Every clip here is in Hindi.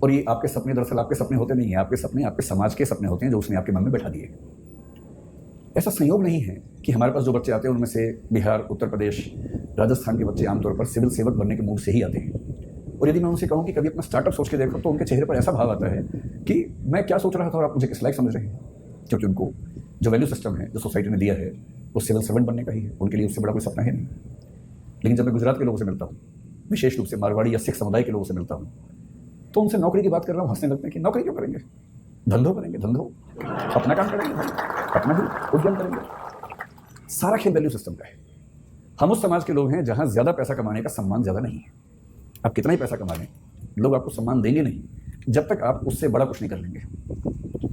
और ये आपके सपने दरअसल आपके सपने होते नहीं हैं, आपके सपने आपके समाज के सपने होते हैं जो उसने आपके मन में बैठा दिए। ऐसा संयोग नहीं है कि हमारे पास जो बच्चे आते हैं उनमें से बिहार, उत्तर प्रदेश, राजस्थान के बच्चे आमतौर पर सिविल सेवक बनने के मूड से ही आते हैं। और यदि मैं उनसे कहूँ कि कभी अपना स्टार्टअप सोच के देखो तो उनके चेहरे पर ऐसा भाव आता है कि मैं क्या सोच रहा था और आप मुझे किस लायक समझ रहे हैं, क्योंकि उनको जो वैल्यू सिस्टम है जो सोसाइटी ने दिया है वो सिविल सर्वेंट बनने का ही है। उनके लिए उससे बड़ा कोई सपना है नहीं। लेकिन जब मैं गुजरात के लोगों से मिलता हूँ, विशेष रूप से मारवाड़ी या सिख समुदाय के लोगों से मिलता हूँ, तो उनसे नौकरी की बात कर रहा हूँ, हंसने लगते हैं कि नौकरी क्यों करेंगे, धंधो करेंगे, धंधो अपना काम करेंगे, अपना ही उद्यम करेंगे। सारा खेल वैल्यू सिस्टम का है। हम उस समाज के लोग हैं जहाँ ज़्यादा पैसा कमाने का सम्मान ज़्यादा नहीं है। आप कितना ही पैसा कमा लें, लोग आपको सम्मान देंगे नहीं जब तक आप उससे बड़ा कुछ नहीं कर लेंगे।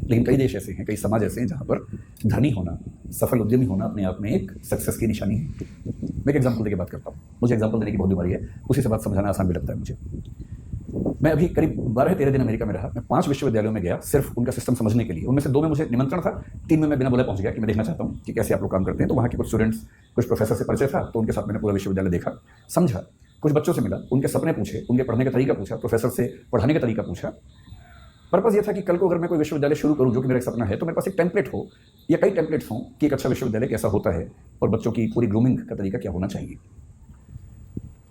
लेकिन कई देश ऐसे हैं, कई समाज ऐसे हैं जहाँ पर धनी होना, सफल उद्यमी होना अपने आप में एक सक्सेस की निशानी है। मैं एक एग्जाम्पल देकर बात करता हूँ। मुझे एग्जाम्पल देने की बहुत बीमारी है, उसी से बात समझाना आसान भी लगता है मुझे। मैं अभी करीब 12-13 दिन अमेरिका में रहा। मैं 5 विश्वविद्यालयों में गया सिर्फ उनका सिस्टम समझने के लिए। उनमें से 2 में मुझे निमंत्रण था, 3 में मैं बिना बोले पहुंच गया कि मैं देखना चाहता हूँ कि कैसे आप लोग काम करते हैं। तो वहाँ के कुछ स्टूडेंट्स, कुछ प्रोफेसर से परिचय था, तो उनके साथ मैंने पूरा विश्वविद्यालय देखा, समझा। कुछ बच्चों से मिला, उनके सपने पूछे, उनके पढ़ने का तरीका पूछा, प्रोफेसर से पढ़ाने का तरीका पूछा। पर्पज़ ये था कि कल को अगर मैं कोई विश्वविद्यालय शुरू करूँ जो कि मेरा एक सपना है, तो मेरे पास एक टेम्पलेट हो या कई टेम्पलेट्स हों कि एक अच्छा विश्वविद्यालय कैसा होता है और बच्चों की पूरी ग्रूमिंग का तरीका क्या होना चाहिए।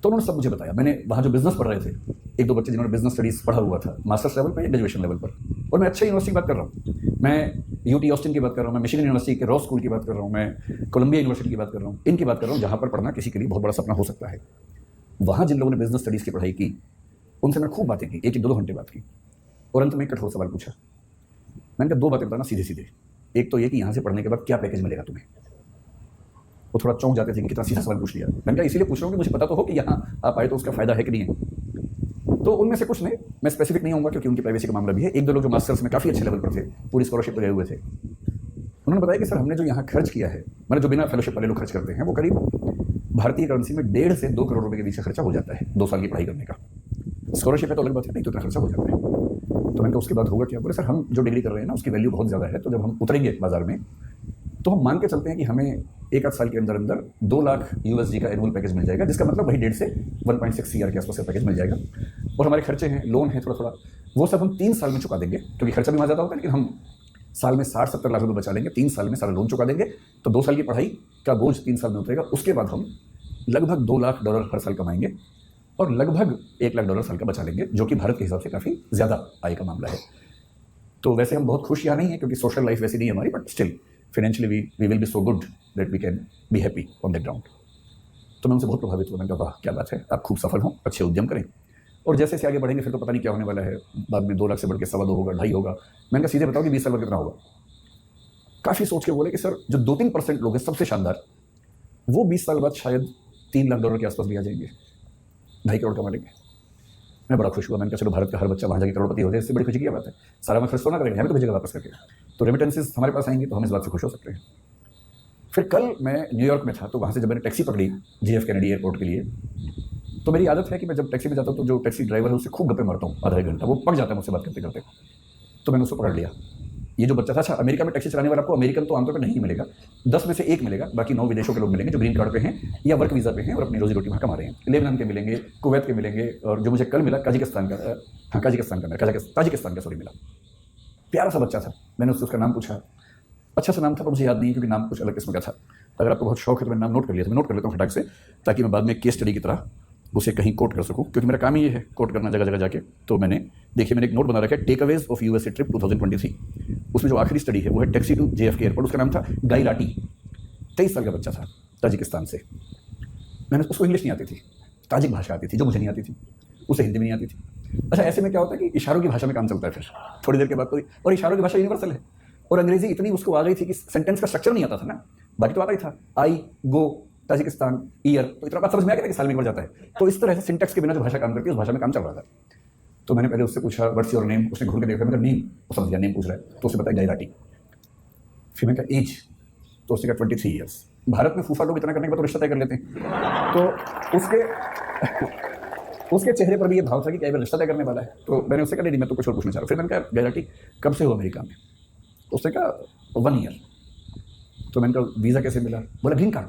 तो उन्होंने सब मुझे बताया। मैंने वहाँ जो बिजनेस पढ़ रहे थे, 1-2 बच्चे जिन्होंने बिजनेस स्टडीज़ पढ़ा हुआ था, मास्टर्स लेवल पर या ग्रेजुएशन लेवल पर, और मैं अच्छी यूनिवर्सिटी की बात कर रहा हूँ। मैं यूटी ऑस्टिन की बात कर रहा हूँ, मैं मिशिगन यूनिवर्सिटी के रॉ स्कूल की बात कर रहा हूँ, मैं कोलंबिया यूनिवर्सिटी की बात कर रहा हूँ, इनकी बात कर रहा हूँ जहाँ पर पढ़ना किसी के लिए बहुत बड़ा सपना हो सकता है। वहाँ जिन लोगों ने बिजनेस स्टडीज़ की पढ़ाई की, उनसे मैंने खूब बातें की, 1-2 घंटे बात की, और अंत में एक कठोर सवाल पूछा। मैंने कहा 2 बातें बताना सीधे सीधे। एक तो ये कि यहाँ से पढ़ने के बाद क्या पैकेज मिलेगा तुम्हें। वो थोड़ा चौंक जाते थे कि कितना सीधा सवाल पूछ लिया। मैंने कहा इसीलिए पूछ रहा हूँ कि मुझे पता तो हो कि यहाँ आप आए तो उसका फायदा है कि नहीं है। तो उनमें से कुछ ने, मैं स्पेसिफिक नहीं होऊंगा क्योंकि उनकी प्राइवेसी का मामला भी है, 1-2 लोग जो मास्टर्स में काफ़ी अच्छे लेवल पर थे, पूरी स्कॉलरशिप पर गए हुए थे, उन्होंने बताया कि सर हमने जो यहाँ खर्च किया है, मैंने जो बिना फेलोशिप वाले लोग खर्च करते हैं, वो करीब भारतीय करेंसी में 1.5 से 2 करोड़ रुपए के बीच का खर्चा हो जाता है 2 साल की पढ़ाई करने का। स्कॉलरशिप है तो अलग बात है, नहीं तो इतना खर्चा हो जाता है। तो मैंने कहा उसके बाद होगा क्या? बोले सर हम जो डिग्री कर रहे हैं ना उसकी वैल्यू बहुत ज़्यादा है, तो जब हम उतरेंगे बाजार में तो हम मान के चलते हैं कि हमें 1-8 साल के अंदर अंदर 2 लाख USD का एनुअल पैकेज मिल जाएगा, जिसका मतलब वही 1.5 से 1.6 CR के आसपास का पैकेज मिल जाएगा। और हमारे खर्चे हैं, लोन है थोड़ा थोड़ा, वो सब हम 3 साल में चुका देंगे, क्योंकि खर्चा भी वहाँ ज़्यादा होता है, लेकिन हम साल में 60-70 लाख रुपये बचा लेंगे, 3 साल में सारा लोन चुका देंगे, तो 2 साल की पढ़ाई का बोझ 3 साल में उतरेगा। उसके बाद हम लगभग $2 लाख हर साल कमाएंगे और लगभग $1 लाख साल का बचा लेंगे, जो कि भारत के हिसाब से काफ़ी ज़्यादा आय का मामला है। तो वैसे हम बहुत खुश यहाँ नहीं हैं क्योंकि सोशल लाइफ वैसी नहीं है हमारी, but still financially we will be so good that we can be happy on that ground. तो मैं उनसे बहुत प्रभावित हुआ। मैंने कहा वाह क्या बात है, आप खूब सफल हों, अच्छे उद्यम करें, और जैसे जैसे आगे बढ़ेंगे फिर तो पता नहीं क्या होने वाला है, बाद में 2 लाख से बढ़ के 2.25 होगा, 2.5 होगा। मैंने कहा सीधे बताओ कि 20 साल में कितना होगा। काफ़ी सोच के बोले कि सर जो 2-3% लोग हैं सबसे शानदार, वो 20 साल बाद शायद $3 लाख के आसपास भी आ जाएंगे, 2.5 करोड़ कमा लेंगे। मैं बड़ा खुश हुआ। मैंने कहा चलो भारत का हर बच्चा वहाँ जाकर करोड़पति हो जाए, इससे बड़ी खुशी की बात है। सारा मैं खर्च तो ना करेंगे, हमें तो भेजेगा वापस करके, तो रेमिटेंसेस हमारे पास आएंगे तो हम इस बात से खुश हो सकते हैं। फिर कल मैं न्यूयॉर्क में था, तो वहाँ से जब मैंने टैक्सी पकड़ी JF कैनेडी एयरपोर्ट के लिए, तो मेरी आदत है कि मैं जब टैक्सी में जाता हूँ तो जो टैक्सी ड्राइवर है उससे खूब गप्पे मारता हूँ, आधा 1 घंटा, वो पक जाता है मुझसे बात करते करते। तो मैंने उसको पकड़ लिया। ये जो बच्चा था, अच्छा अमेरिका में टैक्सी चलाने वाला आपको अमेरिकन तो आमतौर पर नहीं मिलेगा, 10 में से 1 मिलेगा, बाकी 9 विदेशों के लोग मिलेंगे जो ग्रीन कार्ड पे हैं या वर्क वीज़ा पे हैं और अपनी रोजी रोटी वहाँ कमा रहे हैं। लेबनान के मिलेंगे, कुवैत के मिलेंगे, और जो मुझे कल मिला ताजिकिस्तान का सॉरी मिला। प्यारा सा बच्चा था। मैंने उससे उसका नाम पूछा, अच्छा सा नाम था पर मुझे याद नहीं क्योंकि नाम कुछ अलग किस्म का था। अगर आपको बहुत शौक है तो मैंने नाम नोट कर लिया था, मैं नोट कर लेता हूँ फटाक से, ताकि मैं बाद में केस स्टडी की तरह उसे कहीं कोट कर सकूँ, क्योंकि मेरा काम ही ये है कोट करना जगह जगह जाके। तो मैंने एक नोट बना रखा है, टेकअवेज ऑफ USA ट्रिप 2023। उसमें जो आखिरी स्टडी है वो है टैक्सी टू JFK एयरपोर्ट। उसका नाम था गाई लाटी, 23 साल का बच्चा था, ताजिकिस्तान से। मैंने उसको इंग्लिश नहीं आती थी, ताजिक भाषा आती थी जो मुझे नहीं आती थी, उसे हिंदी में नहीं आती थी। अच्छा ऐसे में क्या होता है कि इशारों की भाषा में काम चलता है फिर थोड़ी देर के बाद तो, और इशारों की भाषा यूनिवर्सल है। और अंग्रेजी इतनी उसको आ गई थी कि सेंटेंस का स्ट्रक्चर नहीं आता था ना, बाकी तो आता ही था, आई गो ताजिकिस्तान ईयर, तो इतना बात समझ में आ गया कि साल में एक बार जाता है। तो इस तरह से सिंटेक्स के बिना जो भाषा काम करती है उस भाषा में काम चल रहा था। तो मैंने पहले उससे पूछा व्हाट्स योर नेम, उसने घूर के देखा, मैंने नेम, वो समझ गया नेम पूछ रहा है, तो उसने बताया गाई लाटी। फिर मैंने कहा एज, तो उसने कहा 23 ईयर्स। भारत में फूफा लोग इतना करने के बाद तो रिश्ता तय कर लेते हैं, तो उसके चेहरे पर भी ये भाव था कि क्या रिश्ता तय करने वाला है। तो मैंने उससे कहा नहीं मैं तो कुछ और पूछना चाह रहा हूँ। फिर मैंने कहा गाई लाटी कब से हो अमेरिका में? उसने कहा 1 ईयर। तो मैंने कहा वीज़ा कैसे मिला? बोला ग्रीन कार्ड।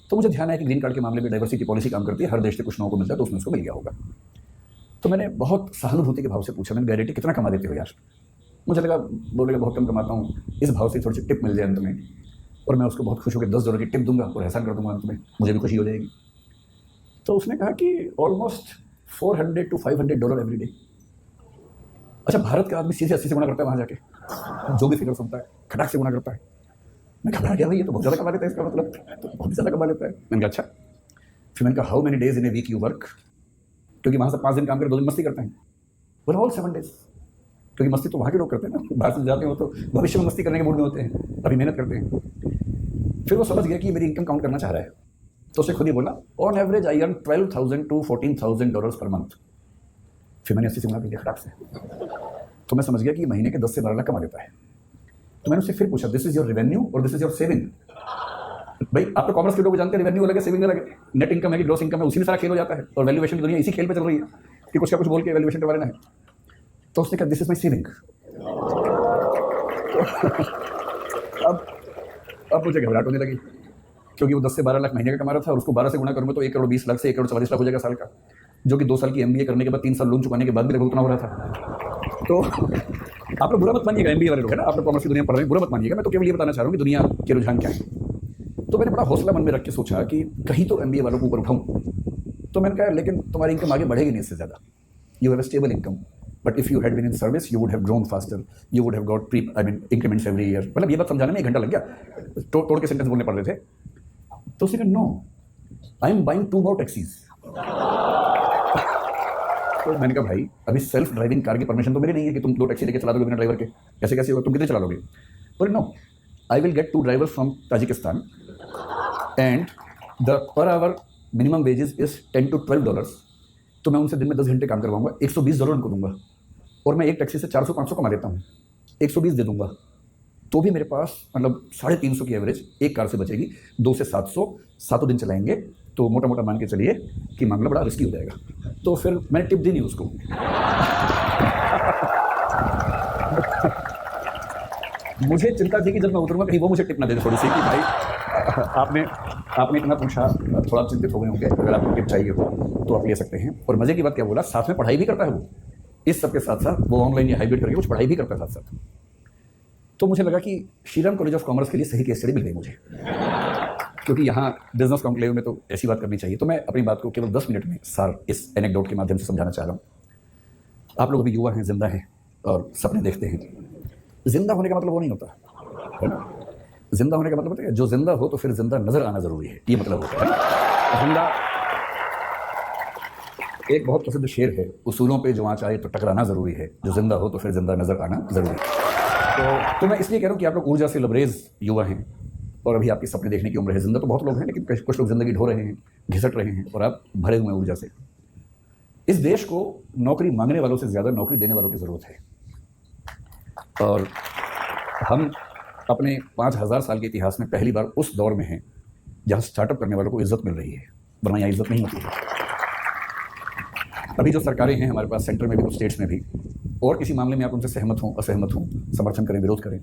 तो मुझे ध्यान है कि ग्रीन कार्ड के मामले में डाइवर्सिटी पॉलिसी काम करती है, हर देश से कुछ लोगों को मिलता है तो उसमें उसको मिल गया होगा। तो मैंने बहुत सहानुभूति के भाव से पूछा, मैंने गारंटी कितना कमा देते हो यार? मुझे लगा बोलेगा बहुत कम कमाता हूँ, इस भाव से थोड़ी सी टिप मिल जाए अंत में और मैं उसको बहुत खुश होकर $10 की टिप दूंगा और एहसान कर दूंगा अंत में, मुझे भी खुशी हो जाएगी। तो उसने कहा कि ऑलमोस्ट $400 to $500 एवरी डे। अच्छा, भारत का आदमी सीधे 80 से गुणा करता है वहाँ जाके, जो भी फिगर सुनता है खटाक से गुणा करता है। मैं घबरा गया, भाई ये तो बहुत ज़्यादा कमा लेता है, इसका मतलब तो बहुत ज़्यादा कमा लेता है। मैंने कहा अच्छा। फिर मैंने कहा how many days in a week you work, क्योंकि वहाँ से 5 दिन काम करके 2 दिन मस्ती करते हैं। बोले ऑल 7 डेज, क्योंकि मस्ती तो वहाँ के लोग करते हैं ना, बाहर से जाते हो तो भविष्य में मस्ती करने के मूड में होते हैं, अभी मेहनत करते हैं। फिर वो समझ गया कि मेरी इनकम काउंट करना चाह रहा है, तो उसे खुद ही बोला on average I earn $12,000 to $14,000 per month. फिर मैंने 80 से गुणा कर दिया खटाक से, तो मैं समझ गया कि महीने के 10 से 12 लाख कमा लेता है। तो मैंने उससे फिर पूछा दिस इज योर रेवेन्यू और दिस इज योर सेविंग? भाई आप तो कॉमर्स के लोग जानते हैं, रेवेन्यू अलग है, सेविंग अलग है, नेट इनकम है कि ग्रॉस इनकम है, उसी में सारा खेल हो जाता है। और वैल्यूएशन की दुनिया इसी खेल पे चल रही है कि कुछ का कुछ बोल के वैल्यूएशन के बारे में है। तो उसने कहा दिस इज माई सेविंग। अब मुझे घबराहट होने लगी, क्योंकि वो 10 से 12 लाख महीने का कमा रहा था और उसको 12 से गुणा करूँगा तो 1,20,00,000 से 1,40,00,000 हो जाएगा साल का, जो कि 2 साल की MBA करने के बाद 3 साल लोन चुकाने के बाद भी लगभग उतना हो रहा था। तो आप लोग बुरा मत मानिएगा, MBA वाले लोग है ना, आप लोग कॉमर्स की दुनिया में पढ़ रहे हैं, बुरा मत मानिएगा, मैं तो केवल ये बताना चाह रहा हूँ कि दुनिया के रुझान क्या है। तो मैंने बड़ा हौसला मन में रख के सोचा कि कहीं तो MBA वालों को ऊपर उठाऊँ। तो मैंने कहा लेकिन तुम्हारी इनकम आगे बढ़ेगी नहीं इससे ज़्यादा, you have a stable income, but if you had been in service you would have grown faster, you would have got increments every year. मतलब ये बात समझाने में 1 घंटा लग गया, तोड़ के सेंटेंस बोलने पड़ रहे थे। तो उसने कहा no, I am buying 2 more taxis. तो मैंने कहा भाई अभी सेल्फ ड्राइविंग कार की परमिशन तो मेरी नहीं है कि तुम 2 टैक्सी लेके चला दोगे बिना ड्राइवर के, कैसे कैसे होगा, तुम कितने चला लोगे? बोले no, I will get 2 drivers from Tajikistan and the per hour minimum wages is $10 to $12। तो मैं उनसे दिन में 10 घंटे काम करवाऊंगा, $120 उनको दूंगा और मैं एक टैक्सी से 400-500 कमा लेता हूँ, 120 दे दूंगा, तो भी मेरे पास मतलब 350 की एवरेज एक कार से बचेगी। 2 से 700 7 दिन चलाएंगे तो मोटा मोटा मान के चलिए कि मामला बड़ा रिस्की हो जाएगा। तो फिर मैंने टिप दी नहीं उसको। मुझे चिंता थी कि जब मैं उतरूंगा कहीं वो मुझे टिप ना दे दे थोड़ी सी कि भाई आपने इतना पूछा, थोड़ा चिंतित हो गए होंगे, अगर आपको टिप चाहिए हो तो आप ले सकते हैं। और मजे की बात क्या बोला, साथ में पढ़ाई भी करता है वो, इस सब के साथ साथ वो ऑनलाइन या हाइब्रिड करके कुछ पढ़ाई भी करता है साथ साथ। तो मुझे लगा कि श्रीराम कॉलेज ऑफ कॉमर्स के लिए सही केस स्टडी मिल गई मुझे, क्योंकि यहाँ बिजनेस कॉन्क्लेव में तो ऐसी बात करनी चाहिए। तो मैं अपनी बात को केवल 10 मिनट में सार इस एनेक्डोट के माध्यम से समझाना चाह रहा हूँ। आप लोग अभी युवा हैं, जिंदा हैं और सपने देखते हैं। जिंदा होने का मतलब वो नहीं होता है ना, जिंदा होने का मतलब है जो जिंदा हो तो फिर जिंदा नजर आना जरूरी है, ये मतलब होता है। जिंदा एक बहुत प्रसिद्ध शेर है, उसूलों पे जो आँच आए तो टकराना जरूरी है, जो जिंदा हो तो फिर जिंदा नजर आना जरूरी है। तो मैं इसलिए कह रहा हूँ कि आप लोग ऊर्जा से लबरेज युवा हैं और अभी आपके सपने देखने की उम्र है। जिंदा तो बहुत लोग हैं, लेकिन कुछ लोग जिंदगी ढो रहे हैं, घिसट रहे हैं, और आप भरे हुए हैं ऊर्जा से। इस देश को नौकरी मांगने वालों से ज़्यादा नौकरी देने वालों की ज़रूरत है। और हम अपने 5000 साल के इतिहास में पहली बार उस दौर में हैं जहाँ स्टार्टअप करने वालों को इज्जत मिल रही है, वरना यहाँ इज्जत नहीं होती है। अभी जो सरकारें हैं हमारे पास, सेंटर में भी, कुछ स्टेट्स में भी, और किसी मामले में आप उनसे सहमत हों असहमत हों, समर्थन करें विरोध करें,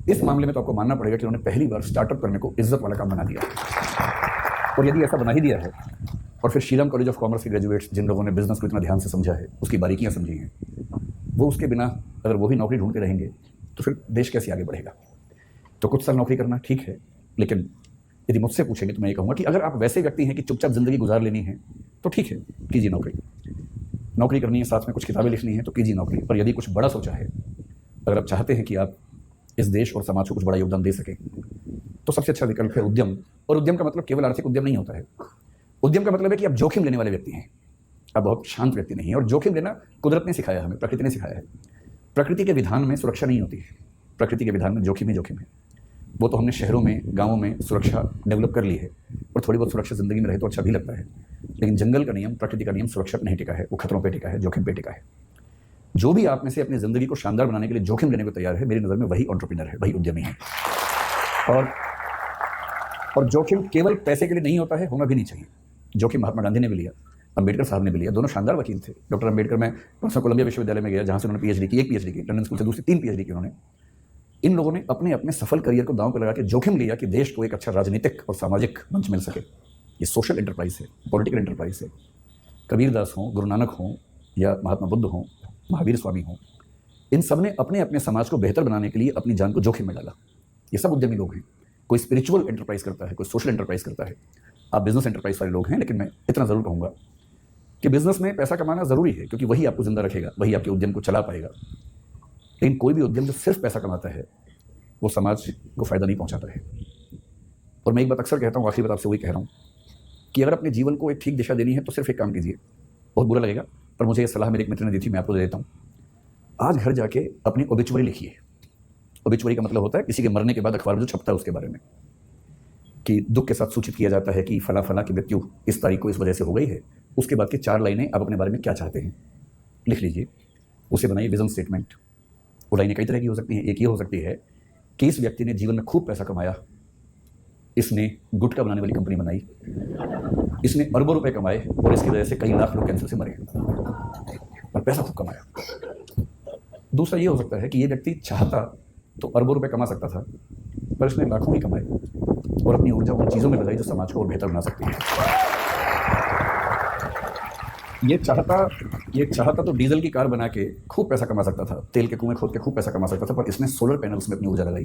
इस मामले में तो आपको मानना पड़ेगा कि उन्होंने पहली बार स्टार्टअप करने को इज्जत वाला काम बना दिया। और यदि ऐसा बना ही दिया है, और फिर श्रीराम कॉलेज ऑफ कॉमर्स के ग्रेजुएट्स जिन लोगों ने बिजनेस को इतना ध्यान से समझा है, उसकी बारीकियां समझी हैं, वो उसके बिना अगर वो भी नौकरी ढूंढते रहेंगे तो फिर देश कैसे आगे बढ़ेगा। तो कुछ साल नौकरी करना ठीक है, लेकिन यदि मुझसे पूछेंगे तो मैं ये कहूँगा कि अगर आप वैसे व्यक्ति हैं कि चुपचाप ज़िंदगी गुजार लेनी है तो ठीक है, कीजिए नौकरी करनी है, साथ में कुछ किताबें लिखनी है तो कीजिए नौकरी। पर यदि कुछ बड़ा सोचा है, अगर आप चाहते हैं कि आप इस देश और समाज को कुछ बड़ा योगदान दे सकें, तो सबसे अच्छा विकल्प है उद्यम। और उद्यम का मतलब केवल आर्थिक उद्यम नहीं होता है। उद्यम का मतलब है कि आप जोखिम लेने वाले व्यक्ति हैं, आप बहुत शांत व्यक्ति नहीं हैं। और जोखिम लेना कुदरत ने सिखाया हमें, प्रकृति ने सिखाया है। प्रकृति के विधान में सुरक्षा नहीं होती है, प्रकृति के विधान में जोखिम ही जोखिम है। वो तो हमने शहरों में, गाँवों में सुरक्षा डेवलप कर ली है, और थोड़ी बहुत सुरक्षा ज़िंदगी में रहे तो अच्छा भी लगता है। लेकिन जंगल का नियम, प्रकृति का नियम सुरक्षा पर नहीं टिका है, वो खतरों पे टिका है, जोखिम पे टिका है। जो भी आप में से अपनी ज़िंदगी को शानदार बनाने के लिए जोखिम लेने को तैयार है, मेरी नज़र में वही एंटरप्रेन्योर है, वही उद्यमी है। और जोखिम केवल पैसे के लिए नहीं होता है, होना भी नहीं चाहिए। जोखिम महात्मा गांधी ने भी लिया, अम्बेडकर साहब ने भी लिया, दोनों शानदार वकील थे। डॉक्टर अम्बेडकर, मैं परसों कोलंबिया विश्वविद्यालय में गया जहाँ से उन्होंने PhD की, एक PhD की, लंदन स्कूल से दूसरी 3 PhD की उन्होंने। इन लोगों ने अपने अपने सफल करियर को दांव पर लगा के जोखिम लिया कि देश को एक अच्छा राजनीतिक और सामाजिक मंच मिल सके। ये सोशल एंटरप्राइज है, पॉलिटिकल एंटरप्राइज है। कबीरदास हों, गुरु नानक हों, या महात्मा बुद्ध हों, महावीर स्वामी हों, इन सब ने अपने अपने समाज को बेहतर बनाने के लिए अपनी जान को जोखिम में डाला। ये सब उद्यमी लोग हैं। कोई स्पिरिचुअल एंटरप्राइज करता है, कोई सोशल एंटरप्राइज करता है। आप बिजनेस एंटरप्राइज वाले लोग हैं, लेकिन मैं इतना ज़रूर कहूँगा कि बिजनेस में पैसा कमाना ज़रूरी है, क्योंकि वही आपको ज़िंदा रखेगा, वही आपके उद्यम को चला पाएगा। लेकिन कोई भी उद्यम जो सिर्फ पैसा कमाता है वो समाज को फ़ायदा नहीं पहुँचाता है। और मैं एक बात अक्सर कहता हूँ, आखिरी बात आपसे वही कह रहा हूँ कि अगर अपने जीवन को एक ठीक दिशा देनी है तो सिर्फ एक काम कीजिए। बहुत बुरा लगेगा, पर मुझे ये सलाह मेरे एक मित्र ने दी थी, मैं आपको दे देता हूँ। आज घर जाके अपनी ओबिचुअरी लिखिए। ओबिचुअरी का मतलब होता है किसी के मरने के बाद अखबार में जो छपता है उसके बारे में, कि दुख के साथ सूचित किया जाता है कि फला फला की मृत्यु इस तारीख को इस वजह से हो गई है। उसके बाद की 4 लाइनें आप अपने बारे में क्या चाहते हैं लिख लीजिए, उसे बनाइए विजन स्टेटमेंट। वो लाइनें कई तरह की हो सकती हैं। एक ये हो सकती है कि इस व्यक्ति ने जीवन में खूब पैसा कमाया, इसने गुटखा बनाने वाली कंपनी बनाई, इसने अरबों रुपए कमाए और इसकी वजह से कई लाख लोग कैंसर से मरे और पैसा खूब कमाया। दूसरा ये हो सकता है कि ये व्यक्ति चाहता तो अरबों रुपए कमा सकता था, पर इसने लाखों ही कमाए और अपनी ऊर्जा उन चीज़ों में लगाई जो समाज को और बेहतर बना सकती है। ये चाहता तो डीजल की कार बना के खूब पैसा कमा सकता था, तेल के कुएं खोद के खूब पैसा कमा सकता था, पर इसने सोलर पैनल्स में अपनी ऊर्जा लगाई,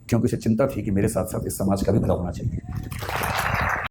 क्योंकि उसे चिंता थी कि मेरे साथ साथ इस समाज का भी भला होना चाहिए।